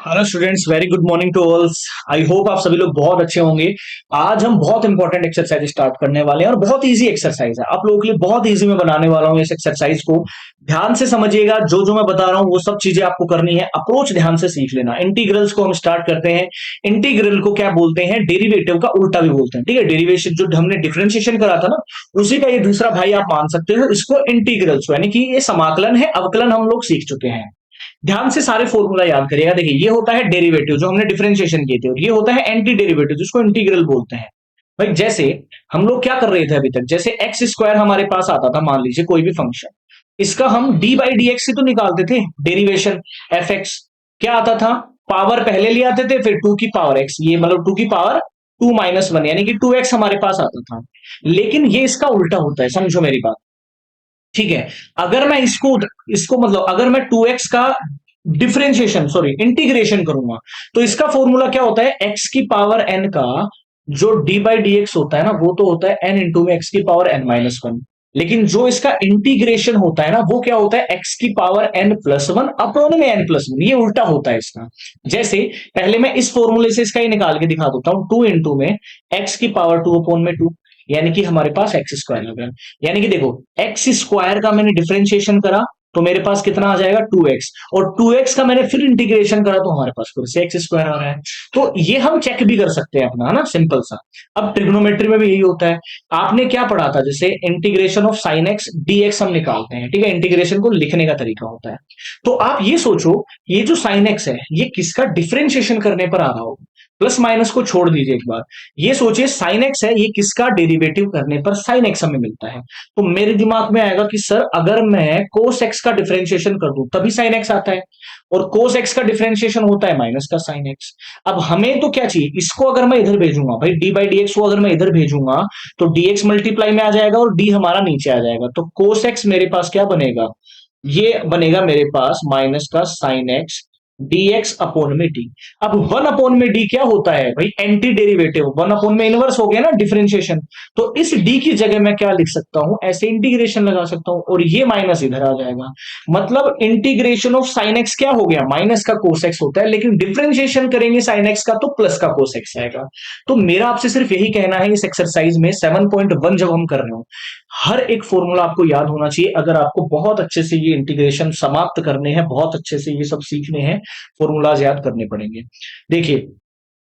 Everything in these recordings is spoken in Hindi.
Hello students, very good morning to all. I hope आप सभी लोग बहुत अच्छे होंगे। आज हम बहुत इंपॉर्टेंट एक्सरसाइज स्टार्ट करने वाले हैं और बहुत इजी एक्सरसाइज है। आप लोगों के लिए बहुत इजी में बनाने वाला हूं इस एक्सरसाइज को। ध्यान से समझिएगा, जो जो मैं बता रहा हूं वो सब चीजें आपको करनी है। अप्रोच ध्यान से सीख लेना। इंटीग्रल्स को हम स्टार्ट करते हैं। इंटीग्रल को क्या बोलते हैं? डेरिवेटिव का उल्टा भी बोलते हैं। ठीक है, डेरिवेशन जो हमने डिफरेंशिएशन करा था ना, उसी का ये दूसरा भाई आप मान सकते हो। इसको इंटीग्रल्स यानी कि ये समाकलन है, अवकलन हम लोग सीख चुके हैं। ध्यान से सारे फॉर्मूला याद करिएगा। देखिए, ये होता है डेरिवेटिव जो हमने डिफरेंशिएशन किए थे, और ये होता है एंटी डेरिवेटिव जिसको इंटीग्रल बोलते हैं। भाई जैसे हम लोग क्या कर रहे थे अभी तक, जैसे एक्स स्क्वायर हमारे पास आता था, मान लीजिए कोई भी फंक्शन, इसका हम डी बाई डी एक्स से तो निकालते थे डेरिवेशन। एफ एक्स क्या आता था? पावर पहले ले आते थे, फिर टू की पावर एक्स, ये मतलब टू की पावर टू माइनस वन, यानी कि टू एक्स हमारे पास आता था। लेकिन ये इसका उल्टा होता है, समझो मेरी बात। ठीक है, अगर मैं इसको इसको मतलब अगर मैं टू एक्स का डिफरेंशिएशन सॉरी इंटीग्रेशन करूंगा, तो इसका फॉर्मूला क्या होता है? एक्स की पावर एन का जो डी बाई डी एक्स होता है ना, वो तो होता है एन इंटू में एक्स की पावर एन माइनस वन। लेकिन जो इसका इंटीग्रेशन होता है ना, वो क्या होता है? एक्स की power N plus one upon में एन प्लस वन। ये उल्टा होता है इसका। जैसे पहले मैं इस फॉर्मूले से इसका ही निकाल के दिखा देता हूं। टू इंटू में एक्स की पावर टू अपॉन में टू, यानी कि हमारे पास एक्स स्क्वायर आ गया। यानी कि देखो, एक्स स्क्वायर का मैंने डिफरेंशिएशन करा तो मेरे पास कितना आ जाएगा? Two X. और टू एक्स का मैंने फिर इंटीग्रेशन करा तो हमारे पास फिर से एक्स स्क्वायर आ रहा है। तो ये हम चेक भी कर सकते हैं अपना, है ना, सिंपल सा। अब ट्रिग्नोमेट्री में भी यही होता है। आपने क्या पढ़ा था? जैसे integration of sine x D x हम निकालते हैं। ठीक है, इंटीग्रेशन को लिखने का तरीका होता है। तो आप ये सोचो, ये जो साइन एक्स है, ये किसका डिफरेंशिएशन करने पर आ रहा होगा? प्लस माइनस को छोड़ दीजिए एक बार। ये सोचिए, साइन एक्स है, ये किसका डेरिवेटिव करने पर साइन एक्स हमें मिलता है? तो मेरे दिमाग में आएगा कि सर, अगर मैं कोस एक्स का डिफरेंशिएशन कर दूं तभी साइन एक्स आता है, और कोस एक्स का डिफरेंशिएशन होता है माइनस का साइन एक्स। अब हमें तो क्या चाहिए? इसको अगर मैं इधर भेजूंगा भाई, डी बाई डी एक्स को अगर मैं इधर भेजूंगा तो डी एक्स मल्टीप्लाई में आ जाएगा और डी हमारा नीचे आ जाएगा। तो कोस एक्स मेरे पास क्या बनेगा? ये बनेगा मेरे पास माइनस का sine x D x upon में डी। अब वन अपोन में डी क्या होता है भाई? Anti derivative. वन अपोन में इनवर्स हो गया ना डिफरेंशिएशन। तो इस डी की जगह मैं क्या लिख सकता हूं? ऐसे इंटीग्रेशन लगा सकता हूं, और ये माइनस इधर आ जाएगा। मतलब इंटीग्रेशन ऑफ साइन एक्स क्या हो गया? माइनस का कोस एक्स होता है, लेकिन डिफरेंशिएशन करेंगे साइन एक्स का तो प्लस का कोस एक्स आएगा। तो मेरा आपसे सिर्फ यही कहना है इस एक्सरसाइज में 7.1 जब हम कर रहे हो, हर एक फॉर्मूला आपको याद होना चाहिए। अगर आपको बहुत अच्छे से ये इंटीग्रेशन समाप्त करने हैं, बहुत अच्छे से ये सब सीखने हैं, फॉर्मूलाज याद करने पड़ेंगे। देखिए,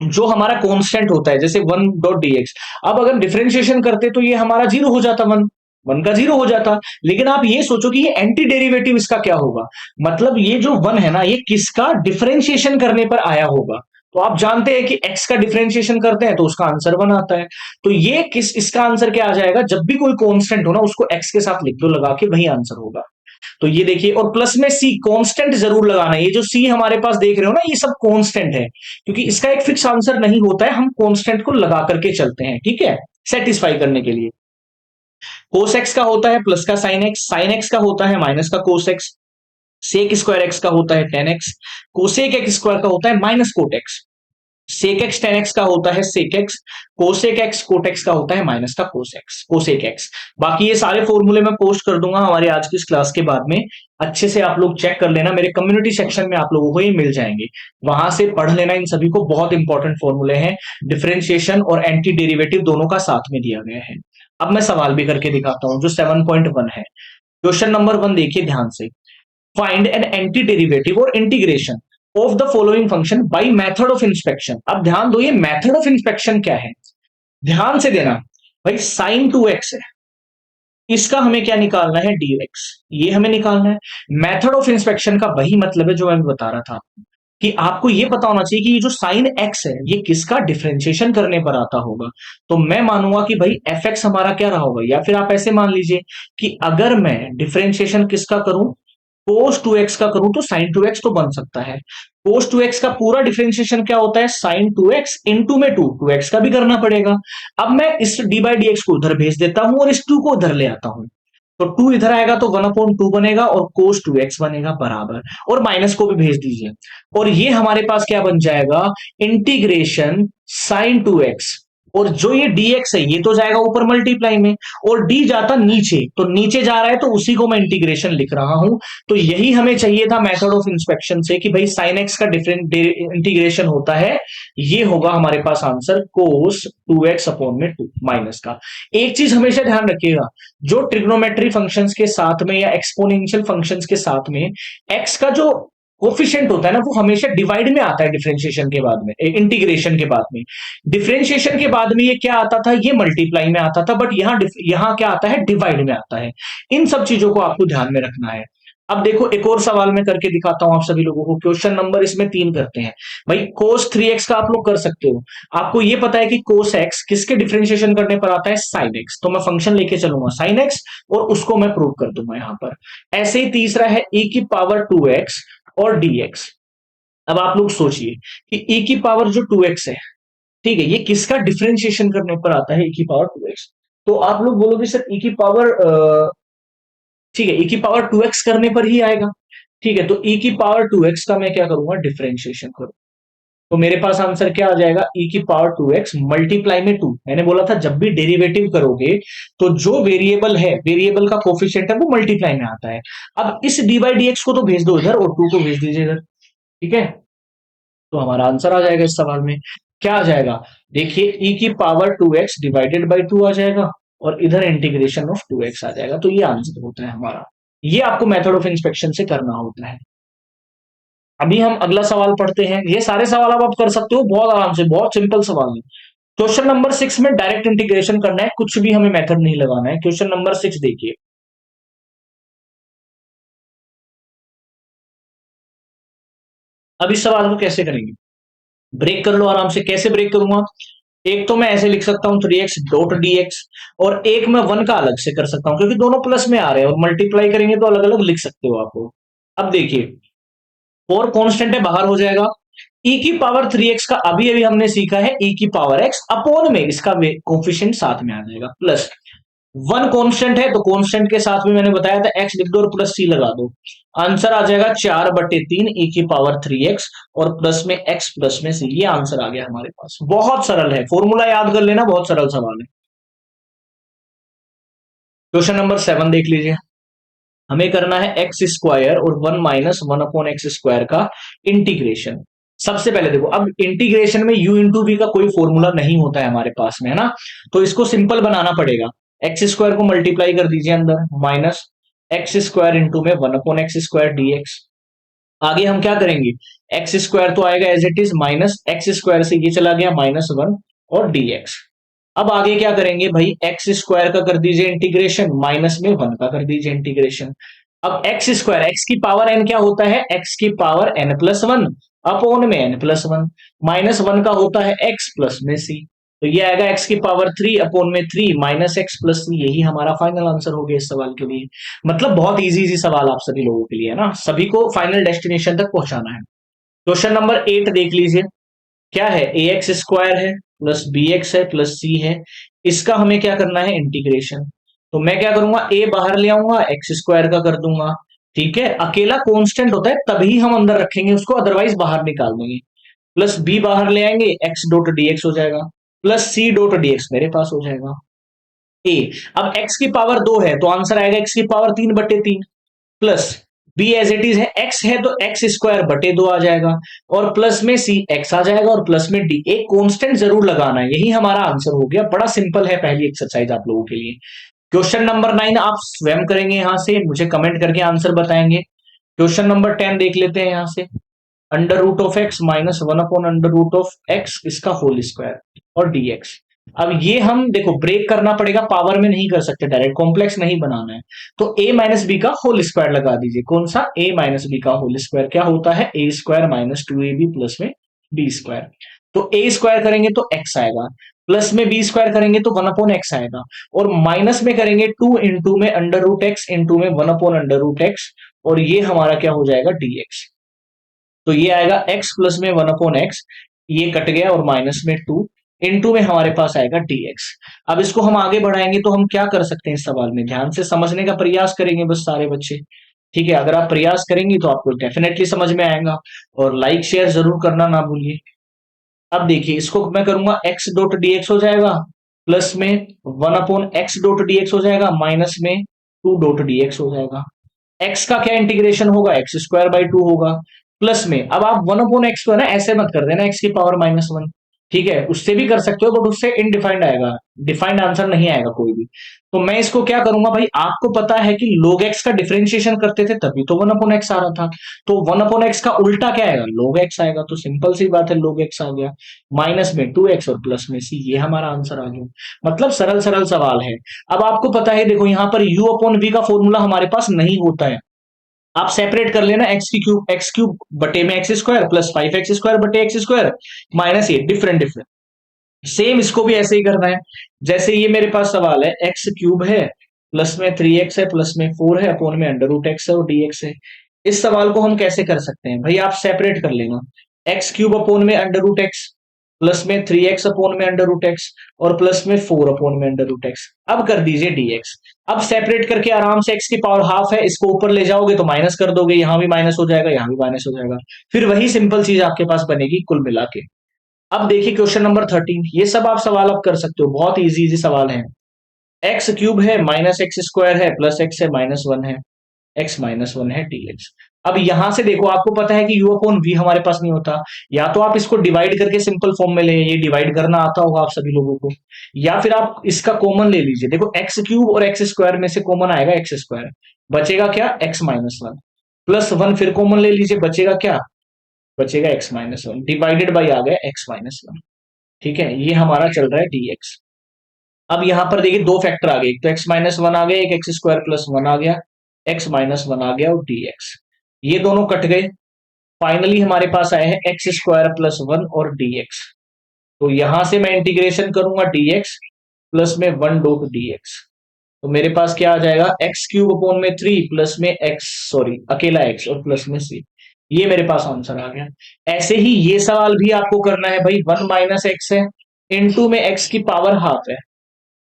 जो हमारा कांस्टेंट होता है, जैसे वन डॉट डी एक्स, अब अगर डिफरेंशिएशन करते तो ये हमारा जीरो हो जाता, वन वन का जीरो हो जाता। लेकिन आप ये सोचो कि ये एंटी डेरिवेटिव इसका क्या होगा? मतलब ये जो वन है ना, ये किसका डिफरेंशिएशन करने पर आया होगा? तो आप जानते हैं कि एक्स का डिफरेंशिएशन करते हैं तो उसका आंसर वन आता है। तो ये किस इसका आंसर क्या आ जाएगा? जब भी कोई कांस्टेंट हो ना, उसको एक्स के साथ लिख दो लगा के, वही आंसर होगा। तो ये देखिए, और प्लस में सी कांस्टेंट जरूर लगाना है। ये जो सी हमारे पास देख रहे हो ना, ये सब कांस्टेंट है, क्योंकि इसका एक फिक्स आंसर नहीं होता है, हम कांस्टेंट को लगा करके चलते हैं। ठीक है, सेटिस्फाई करने के लिए। कोस एक्स का होता है प्लस का साइन एक्स, साइन एक्स का होता है माइनस का cos X, sec square X का होता है tan X, cosec X square का होता है minus cot X, sec X tan X का होता है sec X, cosec X cot X का होता है माइनस का कोस एक्स कोसेक एक्स। बाकी ये सारे फॉर्मूले मैं पोस्ट कर दूंगा हमारे आज की इस क्लास के बाद में। अच्छे से आप लोग चेक कर लेना, मेरे कम्युनिटी सेक्शन में आप लोगों को ये मिल जाएंगे, वहां से पढ़ लेना। इन सभी को बहुत इंपॉर्टेंट फॉर्मूले हैं, डिफरेंशिएशन और एंटी डेरिवेटिव दोनों का साथ में दिया गया है। अब मैं सवाल भी करके दिखाता हूं जो 7.1 है। क्वेश्चन नंबर 1 देखिए ध्यान से। फाइंड एन एंटी डेरिवेटिव और integration of the following function by method of inspection. अब ध्यान दो, ये मेथड ऑफ इंस्पेक्शन क्या है? ध्यान से देना भाई। साइन टू एक्स है, इसका हमें क्या निकालना है? डी एक्स, ये हमें निकालना है। मेथड ऑफ इंस्पेक्शन का वही मतलब है जो मैं बता रहा था, कि आपको ये पता होना चाहिए कि ये जो साइन एक्स है, ये किसका डिफरेंशिएशन करने पर आता होगा। तो मैं मानूंगा कि भाई एफ एक्स हमारा क्या रहा होगा, या फिर आप ऐसे मान लीजिए कि अगर मैं डिफरेंशिएशन किसका करूं, कोस टू एक्स का करूं, तो साइन टू एक्स तो बन सकता है। कोस टू एक्स का पूरा डिफरेंशिएशन क्या होता है? साइन टू एक्स इंटू में टू एक्स का भी करना पड़ेगा। अब मैं इस डी बाई डी एक्स को उधर भेज देता हूं और इस टू को उधर ले आता हूं, तो टू इधर आएगा तो वन अपॉन टू बनेगा और कोस टू एक्स बनेगा बराबर, और माइनस को भी भेज दीजिए, और ये हमारे पास क्या बन जाएगा? इंटीग्रेशन साइन टू एक्स और जो ये dx है ये तो जाएगा ऊपर मल्टीप्लाई में, और d जाता नीचे, तो नीचे जा रहा है तो उसी को मैं इंटीग्रेशन लिख रहा हूं। तो यही हमें चाहिए था मेथड ऑफ इंस्पेक्शन से कि भाई साइन एक्स का डिफरेंट इंटीग्रेशन होता है, ये होगा हमारे पास आंसर कोस 2x अपॉन में 2 माइनस का। एक चीज हमेशा ध्यान रखिएगा, जो ट्रिग्नोमेट्री फंक्शंस के साथ में या एक्सपोनेंशियल फंक्शंस के साथ में x का जो कोफिशिएंट होता है ना, वो हमेशा डिवाइड में आता है डिफरेंशिएशन के बाद में, इंटीग्रेशन के बाद में। डिफरेंशिएशन के बाद में ये क्या आता था, ये मल्टीप्लाई में आता था, बट यहाँ क्या आता है, डिवाइड में आता है। इन सब चीजों को आपको ध्यान में रखना है। अब देखो एक और सवाल मैं करके दिखाता हूं आप सभी लोगों को। क्वेश्चन नंबर इसमें 3 करते हैं। भाई cos 3x का आप लोग कर सकते हो। आपको ये पता है कि cos x किसके डिफरेंशिएशन करने पर आता है, sin x। तो मैं फंक्शन लेके चलूंगा sin x और उसको मैं प्रूव कर दूंगा यहां पर। ऐसे ही तीसरा है e की पावर 2x और dx। अब आप लोग सोचिए कि e की पावर जो 2x है, ठीक है, ये किसका डिफरेंशिएशन करने पर आता है, e की पावर 2x। तो आप लोग बोलोगे सर e की पावर, ठीक है, e की पावर 2x करने पर ही आएगा। ठीक है, तो e की पावर 2x का मैं क्या करूंगा, डिफरेंशिएशन करूँ। तो मेरे पास आंसर क्या आ जाएगा, e की पावर 2x मल्टीप्लाई में 2। मैंने बोला था जब भी डेरिवेटिव करोगे तो जो वेरिएबल है, वेरिएबल का कोफिशिएंट है, वो मल्टीप्लाई में आता है। अब इस डी बाई डी एक्स को तो भेज दो इधर और 2 को भेज दीजिए इधर। ठीक है, तो हमारा आंसर आ जाएगा इस सवाल में। क्या आ जाएगा, देखिए e की पावर 2x डिवाइडेड बाई 2 आ जाएगा, और इधर इंटीग्रेशन ऑफ 2x आ जाएगा। तो ये आंसर होता है हमारा। ये आपको मेथड ऑफ इंस्पेक्शन से करना होता है। अभी हम अगला सवाल पढ़ते हैं। ये सारे सवाल आप कर सकते हो बहुत आराम से, बहुत सिंपल सवाल है। क्वेश्चन नंबर 6 में डायरेक्ट इंटीग्रेशन करना है, कुछ भी हमें मेथड नहीं लगाना है। क्वेश्चन नंबर 6 देखिए। अब इस सवाल को कैसे करेंगे, ब्रेक कर लो आराम से। कैसे ब्रेक करूंगा, एक तो मैं ऐसे लिख सकता हूं 3x डॉट dx, और एक मैं 1 का अलग से कर सकता हूं, क्योंकि दोनों प्लस में आ रहे हैं और मल्टीप्लाई करेंगे तो अलग अलग लिख सकते हो आप। अब देखिए, फोर कांस्टेंट है, बाहर हो जाएगा। e की पावर 3x का अभी अभी हमने सीखा है, e की पावर x अपॉन में इसका कोफिशिएंट साथ में आ जाएगा, प्लस 1 कांस्टेंट है तो कांस्टेंट के साथ में मैंने बताया था x लिख दो और प्लस c लगा दो। आंसर आ जाएगा 4/3 e की पावर 3x और प्लस में x प्लस में c। ये आंसर आ गया हमारे पास। बहुत सरल है, फॉर्मूला याद कर लेना, बहुत सरल सवाल है। क्वेश्चन नंबर 7 देख लीजिए। हमें करना है एक्स स्क्वायर और 1 माइनस 1 अपॉन एक्स स्क्वायर का इंटीग्रेशन। सबसे पहले देखो, अब इंटीग्रेशन में u इंटू वी का कोई फॉर्मूला नहीं होता है हमारे पास में, है ना। तो इसको सिंपल बनाना पड़ेगा। एक्स स्क्वायर को मल्टीप्लाई कर दीजिए अंदर, माइनस एक्स स्क्वायर इंटू में 1 अपॉन एक्स स्क्वायर dx। आगे हम क्या करेंगे, एक्स स्क्वायर तो आएगा as it is, minus X square से ये चला गया -1 और dx। अब आगे क्या करेंगे भाई, एक्स स्क्वायर का कर दीजिए इंटीग्रेशन, माइनस में 1 का कर दीजिए इंटीग्रेशन। अब एक्स स्क्वायर, एक्स की पावर एन क्या होता है, एक्स की पावर n+1 अपॉन में n+1, -1 का होता है x प्लस में c। तो ये आएगा एक्स की पावर 3 अपॉन में 3 माइनस एक्स प्लस c। यही हमारा फाइनल आंसर हो गया इस सवाल के लिए। मतलब बहुत इजी इजी सवाल आप सभी लोगों के लिए, है ना, सभी को फाइनल डेस्टिनेशन तक पहुंचाना है। क्वेश्चन नंबर 8 देख लीजिए। क्या है, ए एक्स स्क्वायर है प्लस बी एक्स है प्लस सी है। इसका हमें क्या करना है, इंटीग्रेशन। तो मैं क्या करूंगा, ए बाहर ले आऊंगा, एक्स स्क्वायर का कर दूंगा। ठीक है, अकेला कांस्टेंट होता है तभी हम अंदर रखेंगे उसको, अदरवाइज बाहर निकाल देंगे। प्लस बी बाहर ले आएंगे, एक्स डॉट डीएक्स हो जाएगा, प्लस सी डॉट डीएक्स मेरे पास हो जाएगा। ए, अब एक्स की पावर 2 है तो आंसर आएगा एक्स की power 3/3, plus B as it is है, एक्स है तो एक्स स्क्वायर बटे 2 आ जाएगा, और प्लस में सी एक्स आ जाएगा, और प्लस में डी। एक कांस्टेंट जरूर लगाना है, यही हमारा आंसर हो गया। बड़ा सिंपल है पहली एक्सरसाइज आप लोगों के लिए। क्वेश्चन नंबर 9 आप स्वयं करेंगे, यहां से मुझे कमेंट करके आंसर बताएंगे। क्वेश्चन नंबर 10 देख लेते हैं यहां से। Under root of X minus 1 upon under root of X इसका होल स्क्वायर और डीएक्स। अब ये हम देखो ब्रेक करना पड़ेगा, पावर में नहीं कर सकते, डायरेक्ट कॉम्प्लेक्स नहीं बनाना है। तो a माइनस बी का होल स्क्वायर लगा दीजिए। कौन सा, a माइनस बी का होल स्क्वायर क्या होता है, a square minus 2ab plus में b स्क्वायर। तो a स्क्वायर करेंगे तो x आएगा, प्लस में b स्क्वायर करेंगे तो 1 अपॉन एक्स आएगा, और माइनस में करेंगे 2 इंटू में अंडर रूट एक्स इंटू में 1 अपॉन अंडर रूट एक्स, और ये हमारा क्या हो जाएगा, dx। तो ये आएगा x प्लस में 1 अपॉन एक्स, ये कट गया, और माइनस में 2 इनटू में हमारे पास आएगा dx। अब इसको हम आगे बढ़ाएंगे तो हम क्या कर सकते हैं इस सवाल में, ध्यान से समझने का प्रयास करेंगे बस सारे बच्चे। ठीक है, अगर आप प्रयास करेंगे तो आपको डेफिनेटली समझ में आएगा, और लाइक शेयर जरूर करना ना भूलिए। अब देखिए इसको मैं करूंगा एक्स डॉट डी एक्स हो जाएगा, प्लस में 1/x डॉट डी एक्स हो जाएगा, माइनस में 2 डॉट डी एक्स हो जाएगा। एक्स का क्या इंटीग्रेशन होगा, x² बाई 2 होगा, प्लस में अब आप 1/x को है ना ऐसे मत कर देना एक्स की पावर -1, ठीक है, उससे भी कर सकते हो बट उससे इनडिफाइंड आएगा, डिफाइंड आंसर नहीं आएगा कोई भी। तो मैं इसको क्या करूंगा भाई, आपको पता है कि log x का डिफरेंशिएशन करते थे तभी तो 1/x आ रहा था, तो 1/x का उल्टा क्या आएगा, log x आएगा, तो सिंपल सी बात है log x आ गया, माइनस में 2x और प्लस में c, ये हमारा आंसर आ गया। मतलब सरल सरल सवाल है। अब आपको पता है देखो यहाँ पर u/v का फॉर्मूला हमारे पास नहीं होता है, आप सेपरेट कर लेना एक्स क्यूब बटे में x² प्लस 5x² बटे x² माइनस ये डिफरेंट डिफरेंट। सेम इसको भी ऐसे ही करना है, जैसे ये मेरे पास सवाल है x³ है, प्लस में 3x है, प्लस में 4 है, अपोन में √x है और dx है। इस सवाल को हम कैसे कर सकते हैं भाई, आप सेपरेट कर लेना, x³ अपोन में √x, प्लस में 3x अपोन में √x और प्लस में 4 अपोन में √x। अब कर दीजिए dx। अब सेपरेट करके आराम से x की पावर हाफ है, इसको ऊपर ले जाओगे तो माइनस कर दोगे, यहां भी माइनस हो जाएगा, यहां भी माइनस हो जाएगा, फिर वही सिंपल चीज आपके पास बनेगी कुल मिला के। अब देखिए क्वेश्चन नंबर 13, ये सब आप सवाल अब कर सकते हो, बहुत इजी इजी सवाल है। x³ है, -x² है, प्लस x है, -1 है, x-1 है dx। अब यहां से देखो आपको पता है कि u/v हमारे पास नहीं होता, या तो आप इसको डिवाइड करके सिंपल फॉर्म में ले, ये डिवाइड करना आता होगा आप सभी लोगों को, या फिर आप इसका कॉमन ले लीजिए। देखो x³ और x² में से कॉमन आएगा x², बचेगा क्या, x-1, प्लस 1 फिर कॉमन ले लीजिए, बचेगा क्या, बचेगा x-1, डिवाइडेड बाई आ गया x-1, ठीक है, ये हमारा चल रहा है dx। अब यहां पर देखिए दो फैक्टर आ गए, एक तो x-1 आ गया, एक x² + 1 आ गया, x-1 आ गया और dx, ये दोनों कट गए, फाइनली हमारे पास आए हैं x² + 1 और dx। तो यहां से मैं इंटीग्रेशन करूंगा dx प्लस में 1 डॉट dx, तो मेरे पास क्या आ जाएगा, x³ अपोन में 3 प्लस में x, सॉरी अकेला x और प्लस में c, ये मेरे पास आंसर आ गया। ऐसे ही ये सवाल भी आपको करना है भाई, 1 - x है, इनटू में x की पावर हाफ है,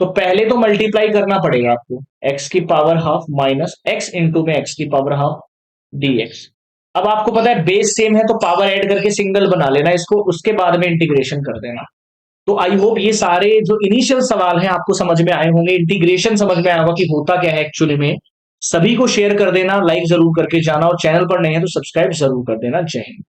तो पहले तो मल्टीप्लाई करना पड़ेगा आपको, x की power half minus x into में x की पावर हाफ dx। अब आपको पता है बेस सेम है तो पावर ऐड करके सिंगल बना लेना इसको, उसके बाद में इंटीग्रेशन कर देना। तो आई होप ये सारे जो इनिशियल सवाल हैं आपको समझ में आए होंगे, इंटीग्रेशन समझ में आया होगा कि होता क्या है एक्चुअली में। सभी को शेयर कर देना, लाइक जरूर करके जाना, और चैनल पर नए हैं तो सब्सक्राइब जरूर कर देना। जय हिंद।